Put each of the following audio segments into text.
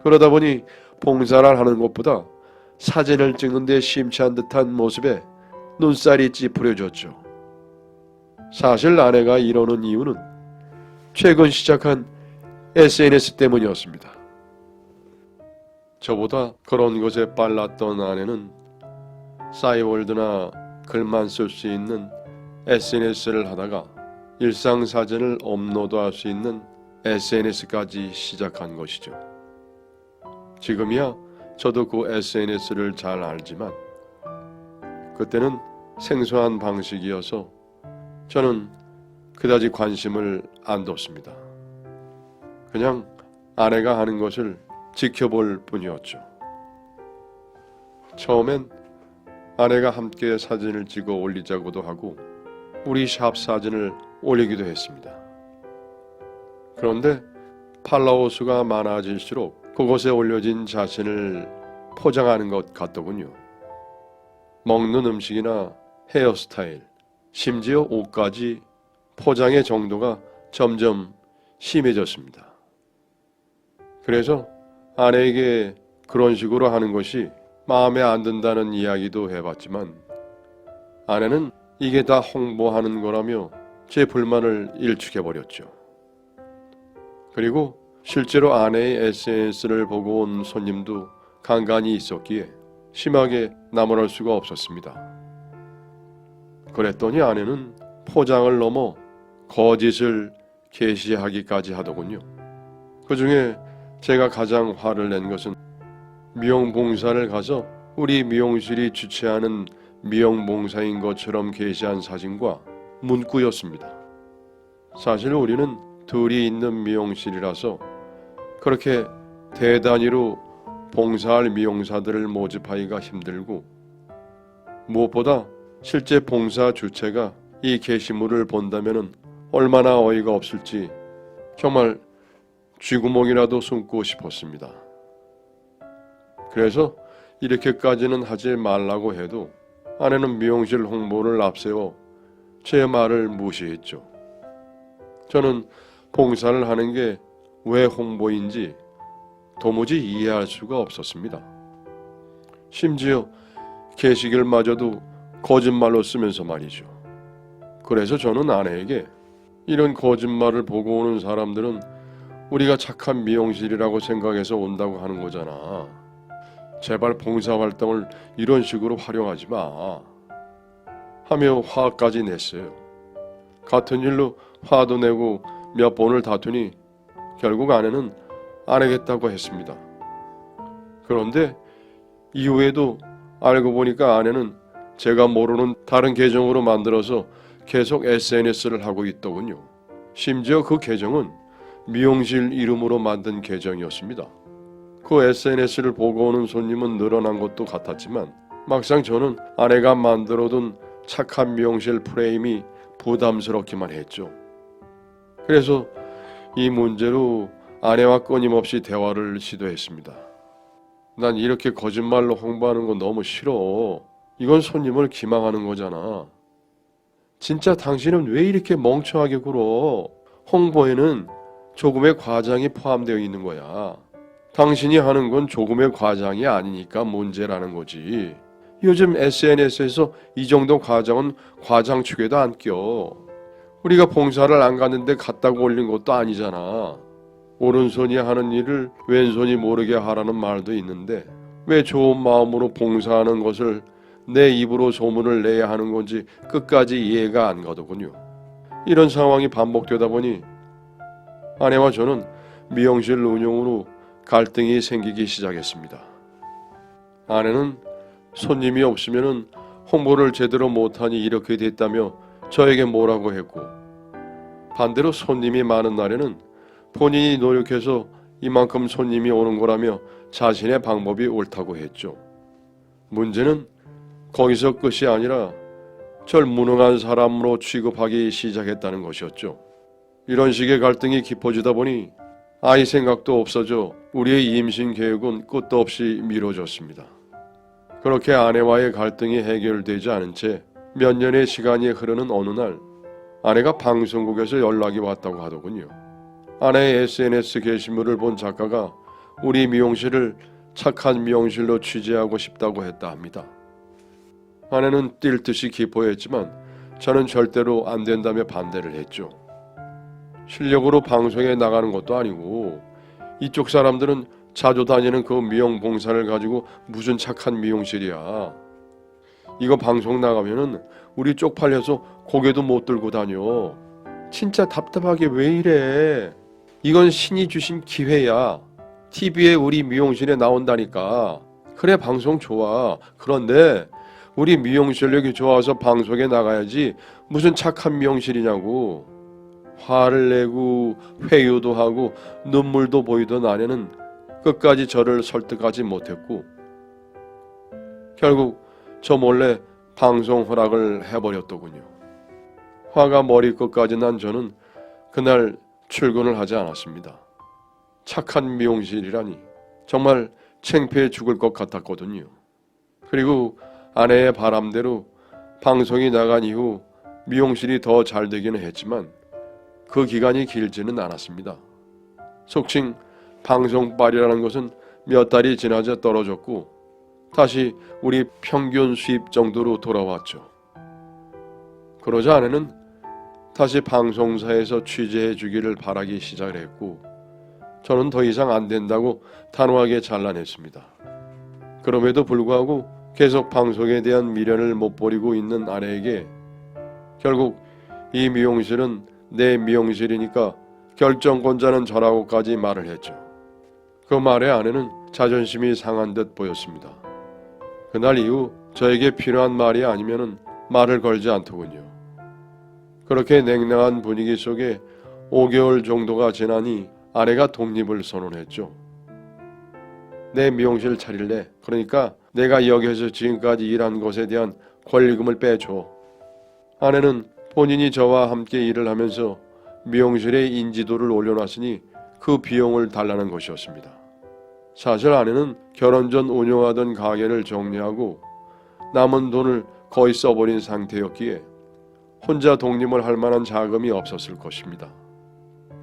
그러다 보니 봉사를 하는 것보다 사진을 찍는 데 심취한 듯한 모습에 눈살이 찌푸려졌죠. 사실 아내가 이러는 이유는 최근 시작한 SNS 때문이었습니다. 저보다 그런 것에 빨랐던 아내는 싸이월드나 글만 쓸 수 있는 SNS를 하다가 일상사진을 업로드할 수 있는 SNS까지 시작한 것이죠. 지금이야 저도 그 SNS를 잘 알지만 그때는 생소한 방식이어서 저는 그다지 관심을 안 뒀습니다. 그냥 아내가 하는 것을 지켜볼 뿐이었죠. 처음엔 아내가 함께 사진을 찍어 올리자고도 하고 우리 샵 사진을 올리기도 했습니다. 그런데 팔로워 수가 많아질수록 그곳에 올려진 자신을 포장하는 것 같더군요. 먹는 음식이나 헤어스타일, 심지어 옷까지 포장의 정도가 점점 심해졌습니다. 그래서 아내에게 그런 식으로 하는 것이 마음에 안 든다는 이야기도 해봤지만 아내는 이게 다 홍보하는 거라며 제 불만을 일축해버렸죠. 그리고 실제로 아내의 SNS를 보고 온 손님도 간간히 있었기에 심하게 나무랄 수가 없었습니다. 그랬더니 아내는 포장을 넘어 거짓을 게시하기까지 하더군요. 그 중에 제가 가장 화를 낸 것은 미용봉사를 가서 우리 미용실이 주최하는 미용봉사인 것처럼 게시한 사진과 문구였습니다. 사실 우리는 둘이 있는 미용실이라서 그렇게 대단위로 봉사할 미용사들을 모집하기가 힘들고 무엇보다 실제 봉사 주체가 이 게시물을 본다면 얼마나 어이가 없을지 정말 쥐구멍이라도 숨고 싶었습니다. 그래서 이렇게까지는 하지 말라고 해도 아내는 미용실 홍보를 앞세워 제 말을 무시했죠. 저는 봉사를 하는 게 왜 홍보인지 도무지 이해할 수가 없었습니다. 심지어 게시글마저도 거짓말로 쓰면서 말이죠. 그래서 저는 아내에게 이런 거짓말을 보고 오는 사람들은 우리가 착한 미용실이라고 생각해서 온다고 하는 거잖아. 제발 봉사활동을 이런 식으로 활용하지 마. 하며 화까지 냈어요. 같은 일로 화도 내고 몇 번을 다투니 결국 아내는 안 하겠다고 했습니다. 그런데 이후에도 알고 보니까 아내는 제가 모르는 다른 계정으로 만들어서 계속 SNS를 하고 있더군요. 심지어 그 계정은 미용실 이름으로 만든 계정이었습니다. 그 SNS를 보고 오는 손님은 늘어난 것도 같았지만 막상 저는 아내가 만들어둔 착한 미용실 프레임이 부담스럽기만 했죠. 그래서 이 문제로 아내와 끊임없이 대화를 시도했습니다. 난 이렇게 거짓말로 홍보하는 건 너무 싫어. 이건 손님을 기망하는 거잖아. 진짜 당신은 왜 이렇게 멍청하게 굴어? 홍보에는 조금의 과장이 포함되어 있는 거야. 당신이 하는 건 조금의 과장이 아니니까 문제라는 거지. 요즘 SNS에서 이 정도 과장은 과장 축에도 안 껴. 우리가 봉사를 안 갔는데 갔다고 올린 것도 아니잖아. 오른손이 하는 일을 왼손이 모르게 하라는 말도 있는데 왜 좋은 마음으로 봉사하는 것을 내 입으로 소문을 내야 하는 건지 끝까지 이해가 안 가더군요. 이런 상황이 반복되다 보니 아내와 저는 미용실 운영으로 갈등이 생기기 시작했습니다. 아내는 손님이 없으면 홍보를 제대로 못하니 이렇게 됐다며 저에게 뭐라고 했고 반대로 손님이 많은 날에는 본인이 노력해서 이만큼 손님이 오는 거라며 자신의 방법이 옳다고 했죠. 문제는 거기서 끝이 아니라 절 무능한 사람으로 취급하기 시작했다는 것이었죠. 이런 식의 갈등이 깊어지다 보니 아이 생각도 없어져 우리의 임신 계획은 끝도 없이 미뤄졌습니다. 그렇게 아내와의 갈등이 해결되지 않은 채 몇 년의 시간이 흐르는 어느 날 아내가 방송국에서 연락이 왔다고 하더군요. 아내의 SNS 게시물을 본 작가가 우리 미용실을 착한 미용실로 취재하고 싶다고 했다 합니다. 아내는 뛸 듯이 기뻐했지만 저는 절대로 안 된다며 반대를 했죠. 실력으로 방송에 나가는 것도 아니고 이쪽 사람들은 자주 다니는 그 미용 봉사를 가지고 무슨 착한 미용실이야. 이거 방송 나가면은 우리 쪽팔려서 고개도 못 들고 다녀. 진짜 답답하게 왜 이래. 이건 신이 주신 기회야. TV에 우리 미용실에 나온다니까. 그래 방송 좋아. 그런데 우리 미용 실력이 좋아서 방송에 나가야지 무슨 착한 미용실이냐고. 화를 내고 회유도 하고 눈물도 보이던 아내는 끝까지 저를 설득하지 못했고 결국 저 몰래 방송 허락을 해버렸더군요. 화가 머리끝까지 난 저는 그날 출근을 하지 않았습니다. 착한 미용실이라니 정말 창피해 죽을 것 같았거든요. 그리고 아내의 바람대로 방송이 나간 이후 미용실이 더 잘 되기는 했지만 그 기간이 길지는 않았습니다. 속칭 방송빨이라는 것은 몇 달이 지나자 떨어졌고 다시 우리 평균 수입 정도로 돌아왔죠. 그러자 아내는 다시 방송사에서 취재해 주기를 바라기 시작을 했고 저는 더 이상 안 된다고 단호하게 잘라냈습니다. 그럼에도 불구하고 계속 방송에 대한 미련을 못 버리고 있는 아내에게 결국 이 미용실은 내 미용실이니까 결정권자는 저라고까지 말을 했죠. 그 말에 아내는 자존심이 상한 듯 보였습니다. 그날 이후 저에게 필요한 말이 아니면 말을 걸지 않더군요. 그렇게 냉랭한 분위기 속에 5개월 정도가 지나니 아내가 독립을 선언했죠. 내 미용실 차릴래. 그러니까 내가 여기에서 지금까지 일한 것에 대한 권리금을 빼줘. 아내는 본인이 저와 함께 일을 하면서 미용실의 인지도를 올려놨으니 그 비용을 달라는 것이었습니다. 사실 아내는 결혼 전 운영하던 가게를 정리하고 남은 돈을 거의 써버린 상태였기에 혼자 독립을 할 만한 자금이 없었을 것입니다.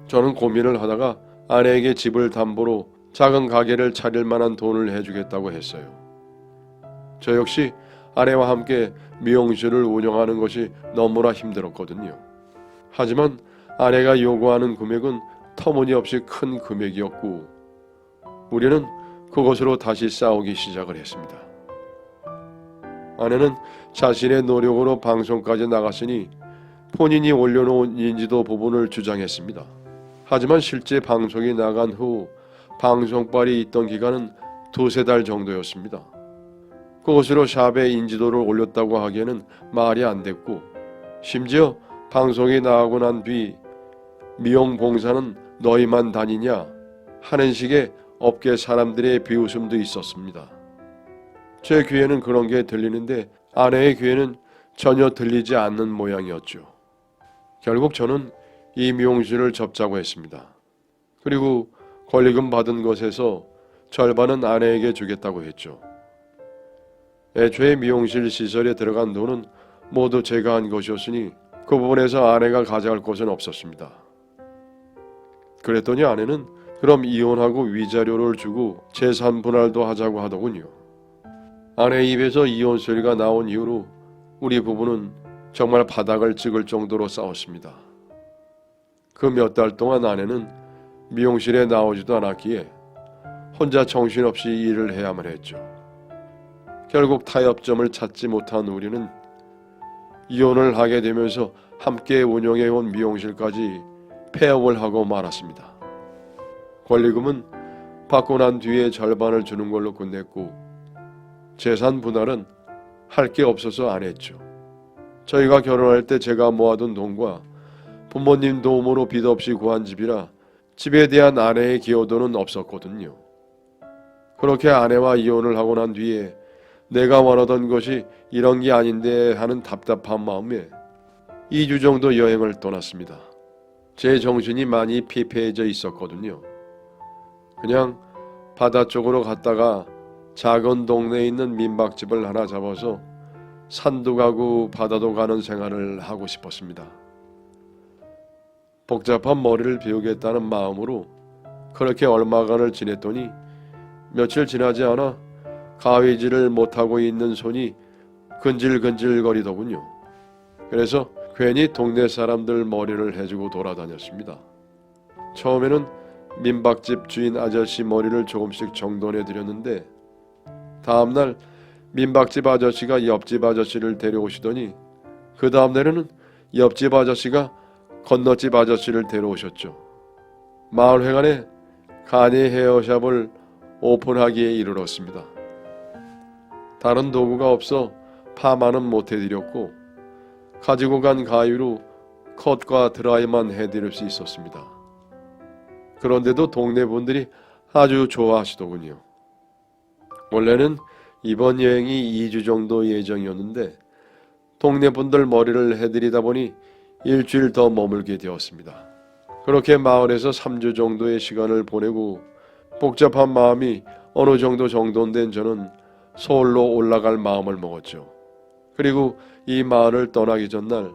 저는 고민을 하다가 아내에게 집을 담보로 작은 가게를 차릴 만한 돈을 해주겠다고 했어요. 저 역시 아내와 함께 미용실을 운영하는 것이 너무나 힘들었거든요. 하지만 아내가 요구하는 금액은 터무니없이 큰 금액이었고 우리는 그것으로 다시 싸우기 시작을 했습니다. 아내는 자신의 노력으로 방송까지 나갔으니 본인이 올려놓은 인지도 부분을 주장했습니다. 하지만 실제 방송이 나간 후 방송빨이 있던 기간은 2-3달 정도였습니다. 그것으로 샵의 인지도를 올렸다고 하기에는 말이 안 됐고 심지어 방송이 나가고 난 뒤 미용 봉사는 너희만 다니냐 하는 식의 업계 사람들의 비웃음도 있었습니다. 제 귀에는 그런 게 들리는데 아내의 귀에는 전혀 들리지 않는 모양이었죠. 결국 저는 이 미용실을 접자고 했습니다. 그리고 권리금 받은 것에서 절반은 아내에게 주겠다고 했죠. 애초에 미용실 시설에 들어간 돈은 모두 제가 한 것이었으니 그 부분에서 아내가 가져갈 것은 없었습니다. 그랬더니 아내는 그럼 이혼하고 위자료를 주고 재산 분할도 하자고 하더군요. 아내 입에서 이혼 소리가 나온 이후로 우리 부부는 정말 바닥을 찍을 정도로 싸웠습니다. 그 몇 달 동안 아내는 미용실에 나오지도 않았기에 혼자 정신없이 일을 해야만 했죠. 결국 타협점을 찾지 못한 우리는 이혼을 하게 되면서 함께 운영해온 미용실까지 폐업을 하고 말았습니다. 권리금은 받고 난 뒤에 절반을 주는 걸로 끝냈고 재산 분할은 할 게 없어서 안 했죠. 저희가 결혼할 때 제가 모아둔 돈과 부모님 도움으로 빚 없이 구한 집이라 집에 대한 아내의 기여도는 없었거든요. 그렇게 아내와 이혼을 하고 난 뒤에 내가 원하던 것이 이런 게 아닌데 하는 답답한 마음에 2주 정도 여행을 떠났습니다. 제 정신이 많이 피폐해져 있었거든요. 그냥 바다 쪽으로 갔다가 작은 동네에 있는 민박집을 하나 잡아서 산도 가고 바다도 가는 생활을 하고 싶었습니다. 복잡한 머리를 비우겠다는 마음으로 그렇게 얼마간을 지냈더니 며칠 지나지 않아 가위질을 못하고 있는 손이 근질근질거리더군요. 그래서 괜히 동네 사람들 머리를 해주고 돌아다녔습니다. 처음에는 민박집 주인 아저씨 머리를 조금씩 정돈해 드렸는데 다음날 민박집 아저씨가 옆집 아저씨를 데려오시더니 그 다음날에는 옆집 아저씨가 건너집 아저씨를 데려오셨죠. 마을회관에 간이 헤어샵을 오픈하기에 이르렀습니다. 다른 도구가 없어 파마는 못해드렸고 가지고 간 가위로 컷과 드라이만 해드릴 수 있었습니다. 그런데도 동네 분들이 아주 좋아하시더군요. 원래는 이번 여행이 2주 정도 예정이었는데 동네 분들 머리를 해드리다 보니 일주일 더 머물게 되었습니다. 그렇게 마을에서 3주 정도의 시간을 보내고 복잡한 마음이 어느 정도 정돈된 저는 서울로 올라갈 마음을 먹었죠. 그리고 이 마을을 떠나기 전날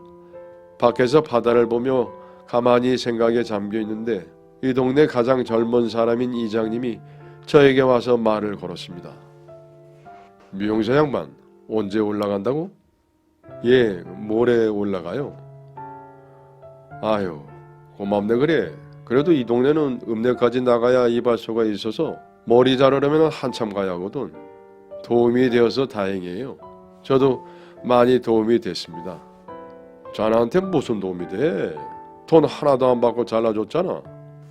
밖에서 바다를 보며 가만히 생각에 잠겨 있는데 이 동네 가장 젊은 사람인 이장님이 저에게 와서 말을 걸었습니다. 미용사 양반, 언제 올라간다고? 예, 모레 올라가요. 아유, 고맙네 그래. 그래도 이 동네는 읍내까지 나가야 이발소가 있어서 머리 자르려면 한참 가야 하거든. 도움이 되어서 다행이에요. 저도 많이 도움이 됐습니다. 자네한테 무슨 도움이 돼? 돈 하나도 안 받고 잘라줬잖아.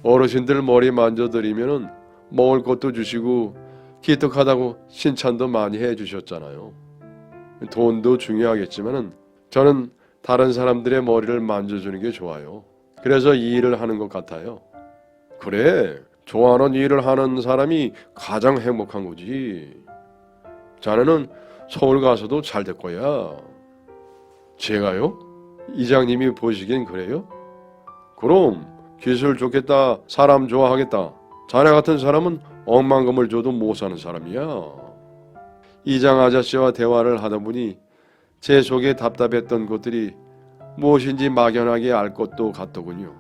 어르신들 머리 만져드리면 먹을 것도 주시고 기특하다고 칭찬도 많이 해주셨잖아요. 돈도 중요하겠지만 저는 다른 사람들의 머리를 만져주는 게 좋아요. 그래서 이 일을 하는 것 같아요. 그래, 좋아하는 일을 하는 사람이 가장 행복한 거지. 자네는 서울 가서도 잘 될 거야. 제가요? 이장님이 보시기엔 그래요? 그럼 기술 좋겠다, 사람 좋아하겠다. 자네 같은 사람은 억만금을 줘도 못 사는 사람이야. 이장 아저씨와 대화를 하다 보니 제 속에 답답했던 것들이 무엇인지 막연하게 알 것도 같더군요.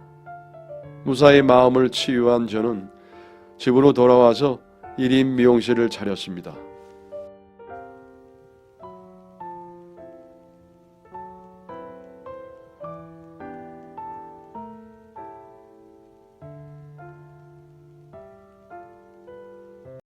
무사히 마음을 치유한 저는 집으로 돌아와서 1인 미용실을 차렸습니다.